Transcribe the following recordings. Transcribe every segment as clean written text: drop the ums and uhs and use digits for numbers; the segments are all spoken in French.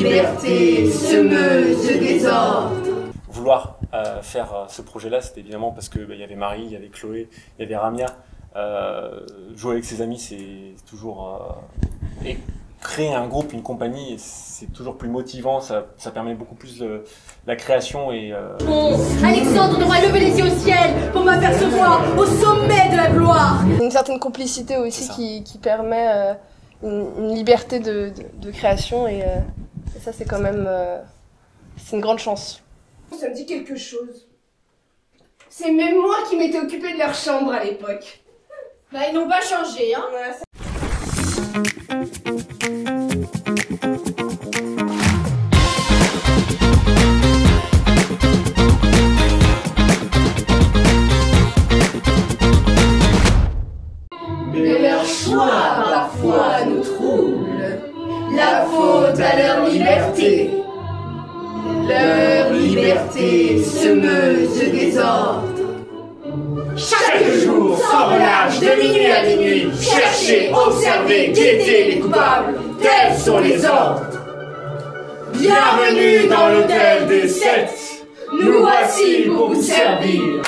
liberté, semeuse de désordre. Vouloir faire ce projet-là, c'était évidemment parce qu'il y avait Marie, il y avait Chloé, il y avait Ramia. Jouer avec ses amis, c'est toujours... et créer un groupe, une compagnie, c'est toujours plus motivant, ça permet beaucoup plus de la création et... Alexandre devrait lever les yeux au ciel pour m'apercevoir au sommet de la gloire. Une certaine complicité aussi qui permet une liberté de création et ça c'est quand même c'est une grande chance. Ça me dit quelque chose. C'est même moi qui m'étais occupée de leur chambre à l'époque. Bah ils n'ont pas changé, hein. Mais leur choix parfois nous trouble, la faute à leur liberté. Leur liberté semeuse de désordre. Chaque jour, sans relâche, de minuit à minuit, chercher, observer, guetter les coupables, tels sont les ordres. Bienvenue dans l'hôtel des 7, nous voici pour vous servir.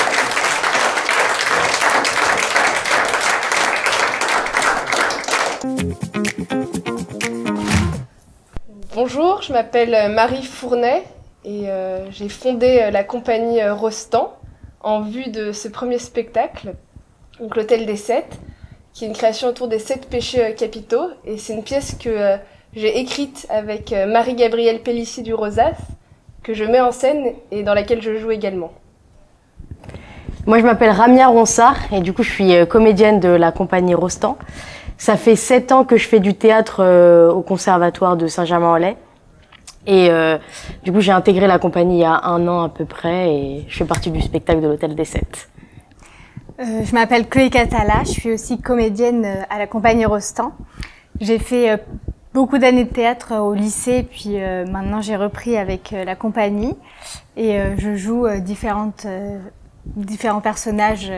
Bonjour, je m'appelle Marie Fournet et j'ai fondé la compagnie Rostand en vue de ce premier spectacle, donc l'Hôtel des 7, qui est une création autour des 7 péchés capitaux. Et c'est une pièce que j'ai écrite avec Marie-Gabrielle Pellissier du Rosas, que je mets en scène et dans laquelle je joue également. Moi je m'appelle Ramia Ronsard et du coup je suis comédienne de la compagnie Rostand. Ça fait 7 ans que je fais du théâtre au conservatoire de Saint-Germain-en-Laye. Et du coup, j'ai intégré la compagnie il y a 1 an à peu près et je fais partie du spectacle de l'Hôtel des 7. Je m'appelle Chloé Catala, je suis aussi comédienne à la compagnie Rostand. J'ai fait beaucoup d'années de théâtre au lycée, puis maintenant j'ai repris avec la compagnie et je joue différents personnages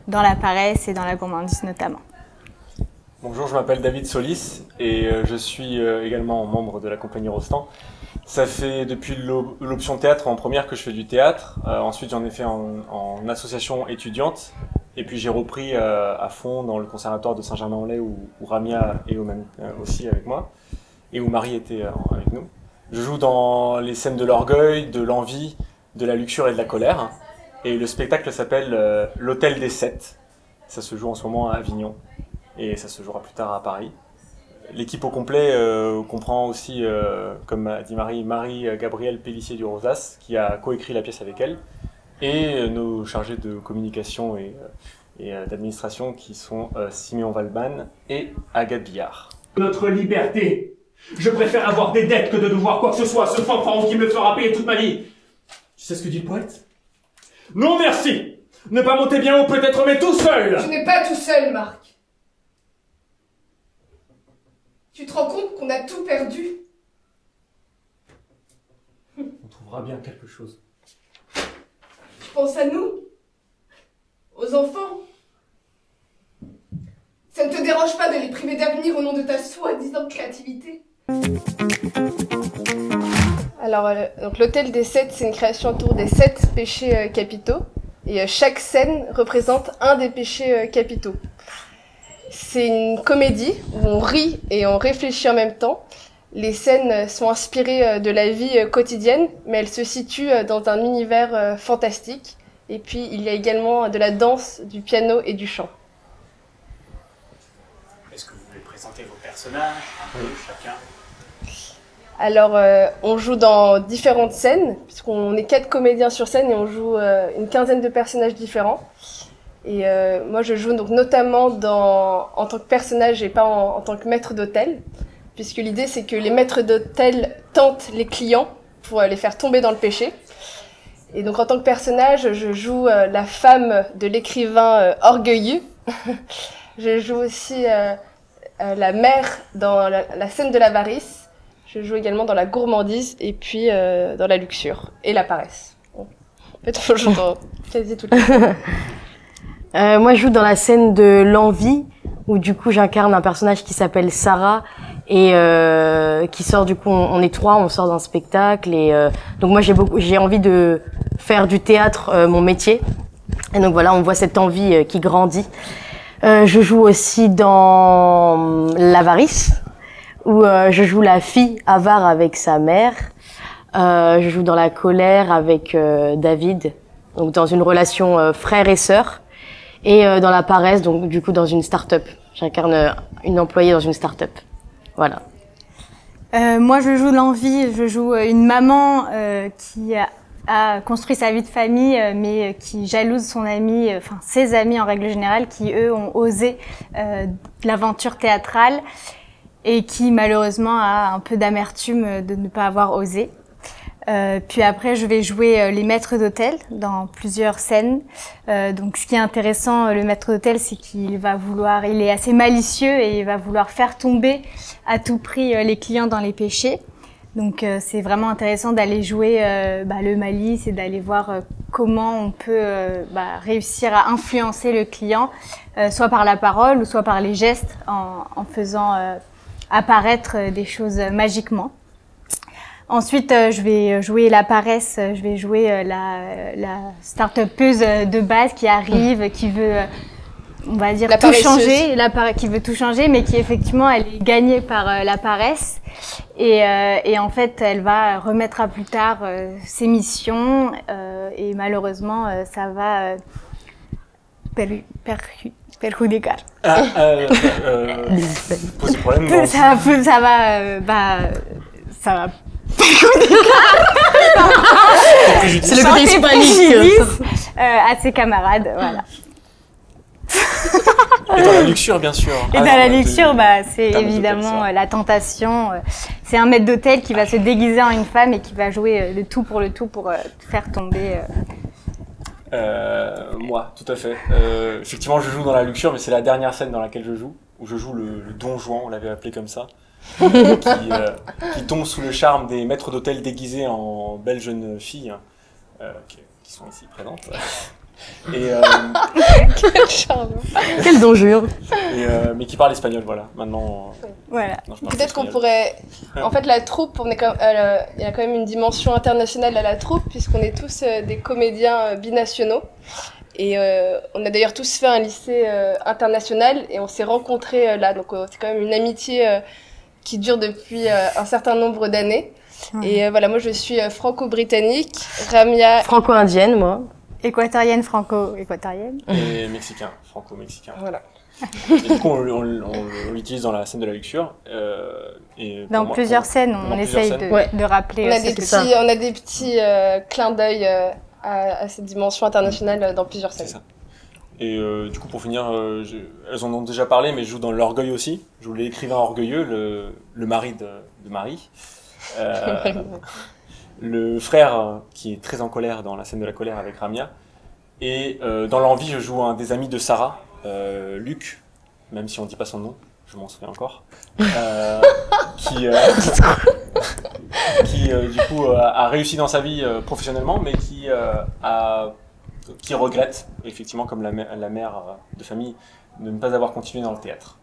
dans la paresse et dans la gourmandise notamment. Bonjour, je m'appelle David Solis et je suis également membre de la compagnie Rostand. Ça fait depuis l'option théâtre en première que je fais du théâtre. Ensuite, j'en ai fait en association étudiante. Et puis, j'ai repris à fond dans le conservatoire de Saint-Germain-en-Laye où Ramia est aussi avec moi et où Marie était avec nous. Je joue dans les scènes de l'orgueil, de l'envie, de la luxure et de la colère. Et le spectacle s'appelle l'Hôtel des 7. Ça se joue en ce moment à Avignon et ça se jouera plus tard à Paris. L'équipe au complet comprend aussi, comme a dit Marie-Gabrielle Pellissier du Rosas, qui a coécrit la pièce avec elle, et nos chargés de communication et d'administration qui sont Siméon Valban et Agathe Billard. Notre liberté. Je préfère avoir des dettes que de devoir quoi que ce soit à ce fanfaron qui me le fera payer toute ma vie. Tu sais ce que dit le poète? Non merci. Ne pas monter bien haut peut-être, mais tout seul. Tu n'es pas tout seul, Marc. Tu te rends compte qu'on a tout perdu? On trouvera bien quelque chose. Tu penses à nous? Aux enfants? Ça ne te dérange pas de les priver d'avenir au nom de ta soi-disant créativité? Alors, donc l'Hôtel des 7, c'est une création autour des 7 péchés capitaux. Et chaque scène représente un des péchés capitaux. C'est une comédie où on rit et on réfléchit en même temps. Les scènes sont inspirées de la vie quotidienne, mais elles se situent dans un univers fantastique. Et puis, il y a également de la danse, du piano et du chant. Est-ce que vous voulez présenter vos personnages, un peu chacun? Alors, on joue dans différentes scènes, puisqu'on est 4 comédiens sur scène et on joue une quinzaine de personnages différents. Et moi, je joue donc notamment en tant que personnage et pas en tant que maître d'hôtel, puisque l'idée, c'est que les maîtres d'hôtel tentent les clients pour les faire tomber dans le péché. Et donc, en tant que personnage, je joue la femme de l'écrivain orgueilleux. Je joue aussi la mère dans la scène de l'avarice. Je joue également dans la gourmandise et puis dans la luxure et la paresse. Bon. En fait, je joue dans quasi toutes les Moi, je joue dans la scène de l'envie, où du coup, j'incarne un personnage qui s'appelle Sarah et qui sort du coup, on est 3, on sort d'un spectacle et donc moi j'ai envie de faire du théâtre mon métier et donc voilà, on voit cette envie qui grandit. Je joue aussi dans L'Avarice où je joue la fille avare avec sa mère. Je joue dans La Colère avec David, donc dans une relation frère et sœur, et dans La Paresse, donc du coup dans une start-up. J'incarne une employée dans une start-up. Voilà. Moi, je joue l'envie. Je joue une maman qui a construit sa vie de famille, mais qui jalouse son ami, enfin ses amis en règle générale, qui eux ont osé l'aventure théâtrale et qui malheureusement a un peu d'amertume de ne pas avoir osé. Puis après, je vais jouer les maîtres d'hôtel dans plusieurs scènes. Donc, ce qui est intéressant, le maître d'hôtel, c'est il est assez malicieux et il va vouloir faire tomber à tout prix les clients dans les péchés. Donc, c'est vraiment intéressant d'aller jouer le malice et d'aller voir comment on peut réussir à influencer le client, soit par la parole ou soit par les gestes, en faisant apparaître des choses magiquement. Ensuite, je vais jouer La Paresse, je vais jouer la start-upeuse de base qui arrive, qui veut, on va dire, tout changer, qui veut tout changer, mais qui effectivement, elle est gagnée par la paresse. Et en fait, elle va remettre à plus tard ses missions, et malheureusement, ça va perjudicar. Poser problème. Ça va. C'est le côté hispanique à ses camarades, voilà. Et dans la luxure, bien sûr. Et dans la luxure, c'est évidemment la tentation. C'est un maître d'hôtel qui va se déguiser en une femme et qui va jouer le tout pour faire tomber. Moi, tout à fait. Effectivement, je joue dans la luxure, mais c'est la dernière scène dans laquelle je joue, où je joue le Don Juan, on l'avait appelé comme ça. Qui tombe sous le charme des maîtres d'hôtel déguisés en belles jeunes filles qui sont ici présentes. Et, Quel charme. Quel donjure. Mais qui parle espagnol, voilà. Maintenant, voilà. Peut-être qu'on pourrait... En fait, la troupe, il y a quand même une dimension internationale à la troupe, puisqu'on est tous des comédiens binationaux. Et on a d'ailleurs tous fait un lycée international et on s'est rencontrés là. Donc c'est quand même une amitié qui dure depuis un certain nombre d'années. Et voilà, moi je suis franco-britannique, Ramia... Franco-indienne, moi. Équatorienne, franco-équatorienne. Et mexicain, franco-mexicain. Voilà. Et du coup, on l'utilise dans la scène de la luxure. Dans plusieurs scènes, on essaye de rappeler. On a des petits clins d'œil à cette dimension internationale dans plusieurs scènes. C'est ça. Et du coup, pour finir, elles en ont déjà parlé, mais je joue dans L'Orgueil aussi. Je joue l'écrivain orgueilleux, le mari de Marie. Le frère qui est très en colère dans la scène de la colère avec Ramia. Et dans L'Envie, je joue un des amis de Sarah, Luc, même si on ne dit pas son nom, je m'en souviens encore. Qui du coup a réussi dans sa vie professionnellement, mais qui regrette, effectivement, comme la mère de famille, de ne pas avoir continué dans le théâtre.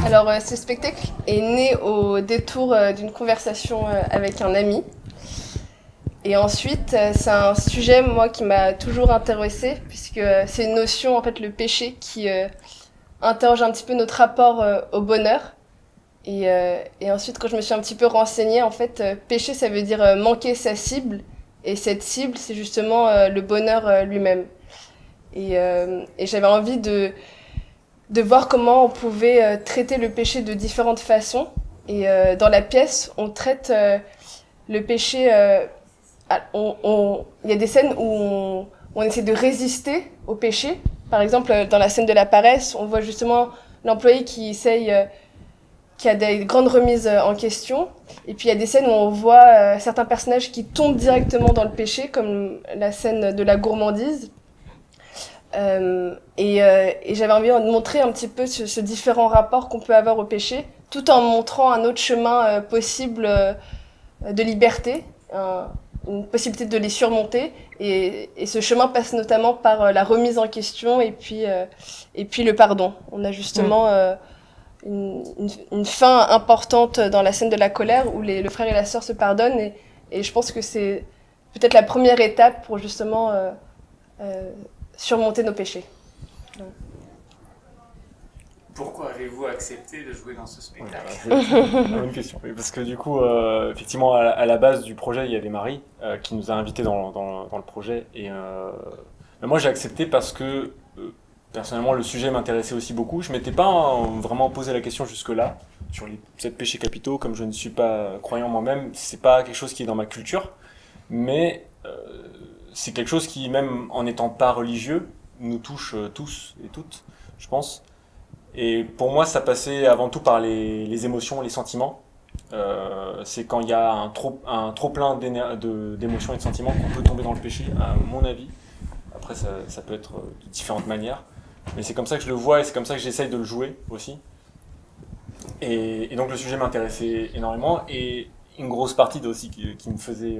Alors, ce spectacle est né au détour d'une conversation avec un ami. Et ensuite, c'est un sujet, moi, qui m'a toujours intéressée, puisque c'est une notion, en fait, le péché, qui interroge un petit peu notre rapport au bonheur. Et ensuite, quand je me suis un petit peu renseignée, en fait, péché, ça veut dire manquer sa cible. Et cette cible, c'est justement le bonheur lui-même. Et j'avais envie de voir comment on pouvait traiter le péché de différentes façons. Et dans la pièce, on traite le péché... il y a des scènes où on essaie de résister au péché. Par exemple, dans la scène de La Paresse, on voit justement l'employé qui essaye qui a des grandes remises en question. Et puis il y a des scènes où on voit certains personnages qui tombent directement dans le péché, comme la scène de la gourmandise. Et j'avais envie de montrer un petit peu ce différent rapport qu'on peut avoir au péché, tout en montrant un autre chemin possible de liberté, une possibilité de les surmonter. Et ce chemin passe notamment par la remise en question et puis le pardon. On a justement une fin importante dans la scène de la colère où le frère et la sœur se pardonnent et je pense que c'est peut-être la première étape pour justement surmonter nos péchés. Pourquoi avez-vous accepté de jouer dans ce spectacle? Bonne question. Oui, parce que du coup, effectivement, à la base du projet, il y avait Marie qui nous a invités dans le projet. Et moi, j'ai accepté parce que, personnellement, le sujet m'intéressait aussi beaucoup. Je m'étais pas vraiment posé la question jusque-là sur les 7 péchés capitaux. Comme je ne suis pas croyant moi-même, c'est pas quelque chose qui est dans ma culture. Mais c'est quelque chose qui, même en n'étant pas religieux, nous touche tous et toutes, je pense. Et pour moi, ça passait avant tout par les émotions, les sentiments. C'est quand il y a un trop plein d'émotions et de sentiments qu'on peut tomber dans le péché, à mon avis. Après, ça peut être de différentes manières. Mais c'est comme ça que je le vois et c'est comme ça que j'essaye de le jouer aussi. Et donc le sujet m'intéressait énormément. Et une grosse partie aussi qui me faisait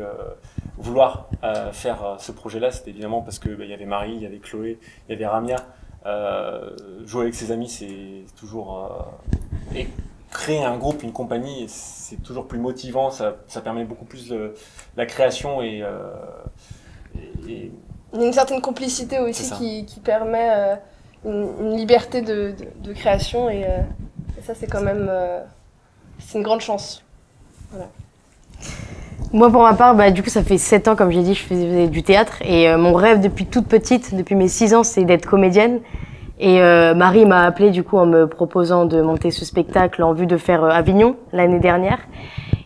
vouloir faire ce projet-là, c'était évidemment parce que il y avait Marie, il y avait Chloé, il y avait Ramia. Jouer avec ses amis, c'est toujours et créer un groupe, une compagnie, c'est toujours plus motivant. Ça permet beaucoup plus de la création et il y a une certaine complicité aussi qui permet une liberté de création et ça c'est quand même c'est une grande chance. Voilà. Moi, pour ma part, du coup, ça fait 7 ans, comme j'ai dit, je faisais du théâtre. Et mon rêve depuis toute petite, depuis mes 6 ans, c'est d'être comédienne. Et Marie m'a appelée, du coup, en me proposant de monter ce spectacle en vue de faire Avignon l'année dernière.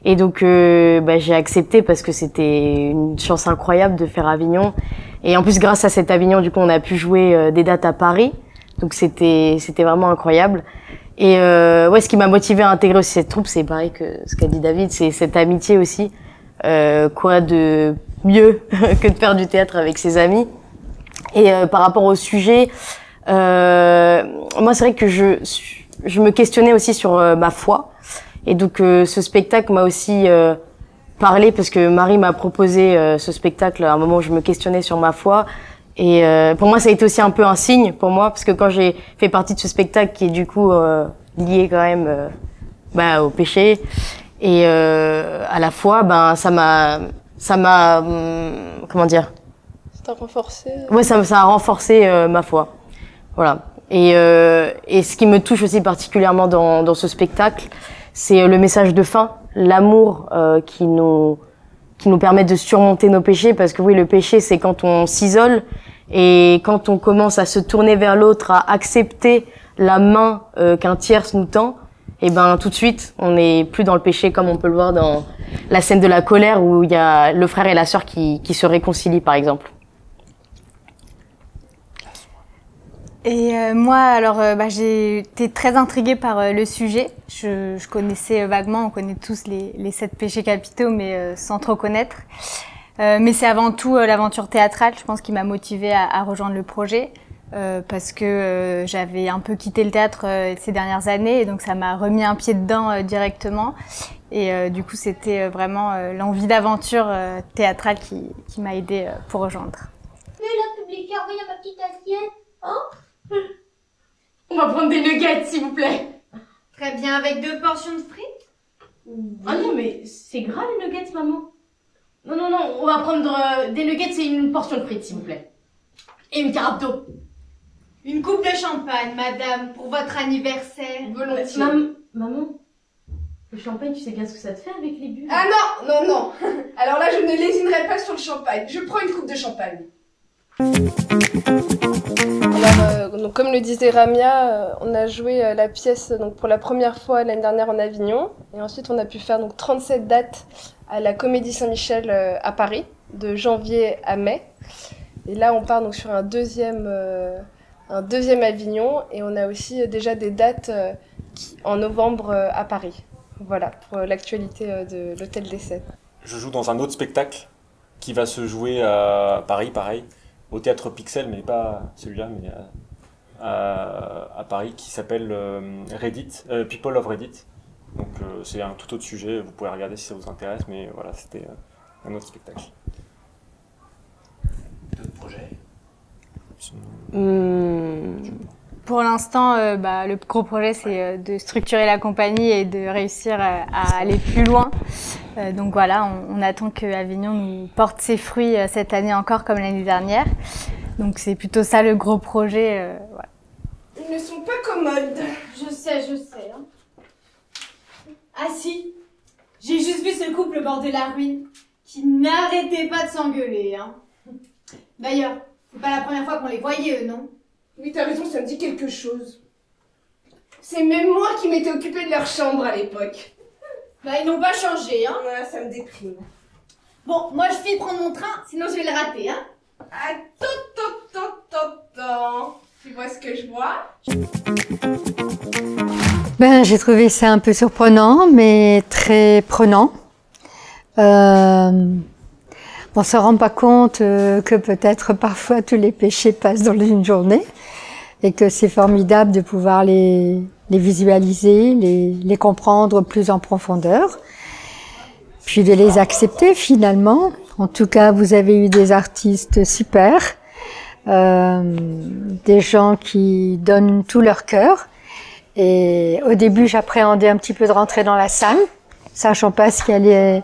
Et donc, j'ai accepté parce que c'était une chance incroyable de faire Avignon. Et en plus, grâce à cet Avignon, du coup, on a pu jouer des dates à Paris. Donc, c'était vraiment incroyable. Et ce qui m'a motivée à intégrer aussi cette troupe, c'est pareil que ce qu'a dit David, c'est cette amitié aussi. Quoi de mieux que de faire du théâtre avec ses amis. Et par rapport au sujet, moi c'est vrai que je me questionnais aussi sur ma foi. Et donc ce spectacle m'a aussi parlé parce que Marie m'a proposé ce spectacle à un moment où je me questionnais sur ma foi. Et pour moi ça a été aussi un peu un signe pour moi parce que quand j'ai fait partie de ce spectacle qui est du coup lié quand même au péché, et à la fois, ça m'a, comment dire? Ça t'a renforcé. Ouais, ça a renforcé ma foi. Voilà. Et ce qui me touche aussi particulièrement dans ce spectacle, c'est le message de fin, l'amour qui nous permet de surmonter nos péchés, parce que oui, le péché, c'est quand on s'isole et quand on commence à se tourner vers l'autre, à accepter la main qu'un tierce nous tend. Et tout de suite, on n'est plus dans le péché comme on peut le voir dans la scène de la colère où il y a le frère et la sœur qui se réconcilient, par exemple. Et moi, alors, j'ai été très intriguée par le sujet. Je connaissais vaguement, on connaît tous les 7 péchés capitaux, mais sans trop connaître. Mais c'est avant tout l'aventure théâtrale, je pense, qui m'a motivée à rejoindre le projet. Parce que j'avais un peu quitté le théâtre ces dernières années et donc ça m'a remis un pied dedans directement et du coup c'était vraiment l'envie d'aventure théâtrale qui m'a aidée pour rejoindre. Mais là, public, envoyez ma petite assiette. Hein? On va prendre des nuggets, s'il vous plaît. Très bien, avec 2 portions de frites? Ah non, mais c'est gras les nuggets, maman. Non, on va prendre des nuggets et une portion de frites, s'il vous plaît. Et une carafe d'eau. Une coupe de champagne, madame, pour votre anniversaire. Volontiers. Maman, le champagne, tu sais bien ce que ça te fait avec les bulles? Ah non. Alors là, je ne lésinerai pas sur le champagne. Je prends une coupe de champagne. Alors, donc, comme le disait Ramia, on a joué la pièce donc, pour la première fois l'année dernière en Avignon. Et ensuite, on a pu faire donc, 37 dates à la Comédie Saint-Michel à Paris, de janvier à mai. Et là, on part donc, sur un deuxième Avignon. Et on a aussi déjà des dates en novembre à Paris. Voilà, pour l'actualité de l'Hôtel des Seines. Je joue dans un autre spectacle qui va se jouer à Paris, pareil, au Théâtre Pixel, mais pas celui-là, mais à Paris, qui s'appelle Reddit, People of Reddit. Donc c'est un tout autre sujet, vous pouvez regarder si ça vous intéresse, mais voilà, c'était un autre spectacle. D'autres projets? Pour l'instant, le gros projet, c'est de structurer la compagnie et de réussir à aller plus loin. Donc voilà, on attend que Avignon nous porte ses fruits cette année encore comme l'année dernière. Donc c'est plutôt ça le gros projet. Voilà. Ils ne sont pas commodes. Je sais, hein. Ah si, j'ai juste vu ce couple au bord de la ruine qui n'arrêtait pas de s'engueuler, hein. D'ailleurs, c'est pas la première fois qu'on les voyait, eux, non? Oui, t'as raison, ça me dit quelque chose. C'est même moi qui m'étais occupée de leur chambre à l'époque. Bah, ils n'ont pas changé, hein. Voilà, ça me déprime. Bon, moi je file prendre mon train, sinon je vais le rater, hein. Attends. Tu vois ce que je vois? J'ai trouvé ça un peu surprenant, mais très prenant. On se rend pas compte que peut-être parfois tous les péchés passent dans une journée et que c'est formidable de pouvoir les visualiser, les comprendre plus en profondeur, puis de les accepter finalement. En tout cas, vous avez eu des artistes super, des gens qui donnent tout leur cœur. Et au début, j'appréhendais un petit peu de rentrer dans la salle, sachant pas ce qui allait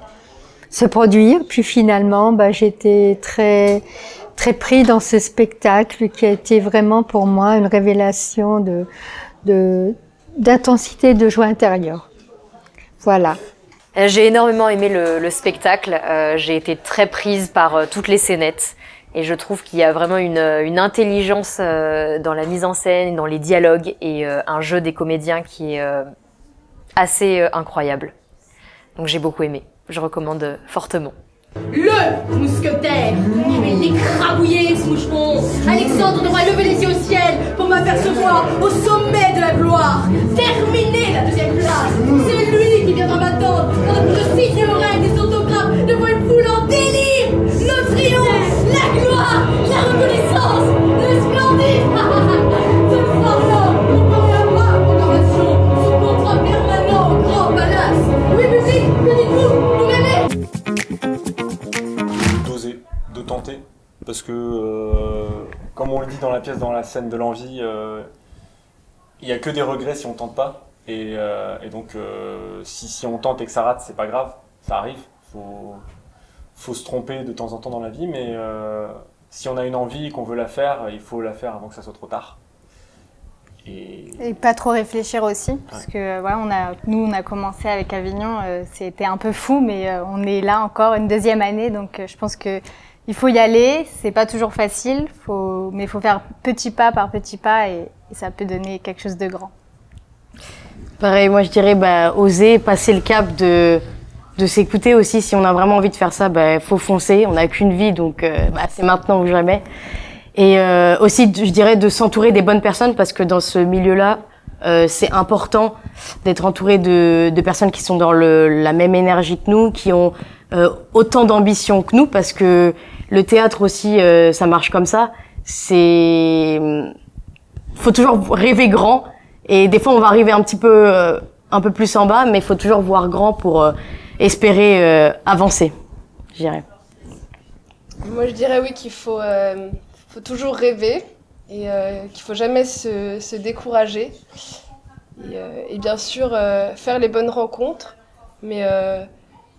se produire. Puis finalement, j'étais très pris dans ce spectacle qui a été vraiment pour moi une révélation d'intensité, de joie intérieure. Voilà. J'ai énormément aimé le spectacle. J'ai été très prise par toutes les scénettes. Et je trouve qu'il y a vraiment une intelligence dans la mise en scène, dans les dialogues et un jeu des comédiens qui est assez incroyable. Donc j'ai beaucoup aimé. Je recommande fortement. Le mousquetaire, il va l'écrabouiller ce moucheron. Alexandre devra lever les yeux au ciel pour m'apercevoir au sommet de la gloire. Terminer la deuxième place, c'est lui qui viendra m'attendre pendant que je signerai des autographes devant une foule en délire. Le triomphe, la gloire, la reconnaissance, le splendide. Ce soir-là, on parlera programmation sous contrat permanent au Grand Palace. Oui, public, que dites-vous? Vous m'aimez? De tenter, parce que comme on le dit dans la pièce, dans la scène de l'envie, il n'y a que des regrets si on tente pas, et donc si on tente et que ça rate, c'est pas grave, ça arrive, faut se tromper de temps en temps dans la vie, mais si on a une envie et qu'on veut la faire, il faut la faire avant que ça soit trop tard. Et pas trop réfléchir aussi, parce que voilà, on a commencé avec Avignon, c'était un peu fou, mais on est là encore une deuxième année, donc je pense que il faut y aller. C'est pas toujours facile, mais il faut faire petit pas par petit pas, et ça peut donner quelque chose de grand. Pareil, moi je dirais oser passer le cap de s'écouter aussi. Si on a vraiment envie de faire ça, faut foncer. On n'a qu'une vie, donc c'est maintenant ou jamais. Et aussi, je dirais, de s'entourer des bonnes personnes, parce que dans ce milieu-là, c'est important d'être entouré de personnes qui sont dans la même énergie que nous, qui ont autant d'ambition que nous, parce que le théâtre aussi, ça marche comme ça. Faut toujours rêver grand, et des fois on va arriver un peu plus en bas, mais il faut toujours voir grand pour espérer avancer, je dirais. Moi je dirais oui qu'il faut toujours rêver, et qu'il faut jamais se décourager, et bien sûr faire les bonnes rencontres, mais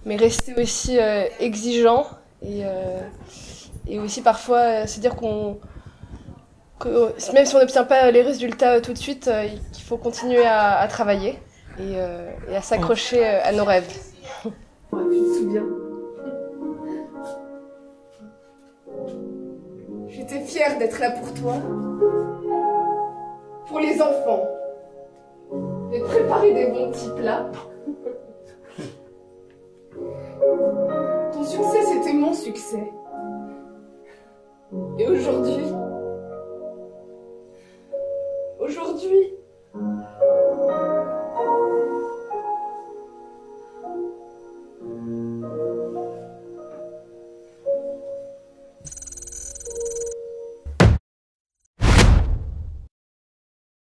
rester aussi exigeant, et aussi parfois se dire que même si on n'obtient pas les résultats tout de suite, qu'il faut continuer à travailler et à s'accrocher à nos rêves. Tu te souviens? J'étais fière d'être là pour toi, pour les enfants, et de préparer des bons petits plats. Ton succès, c'était mon succès. Et aujourd'hui,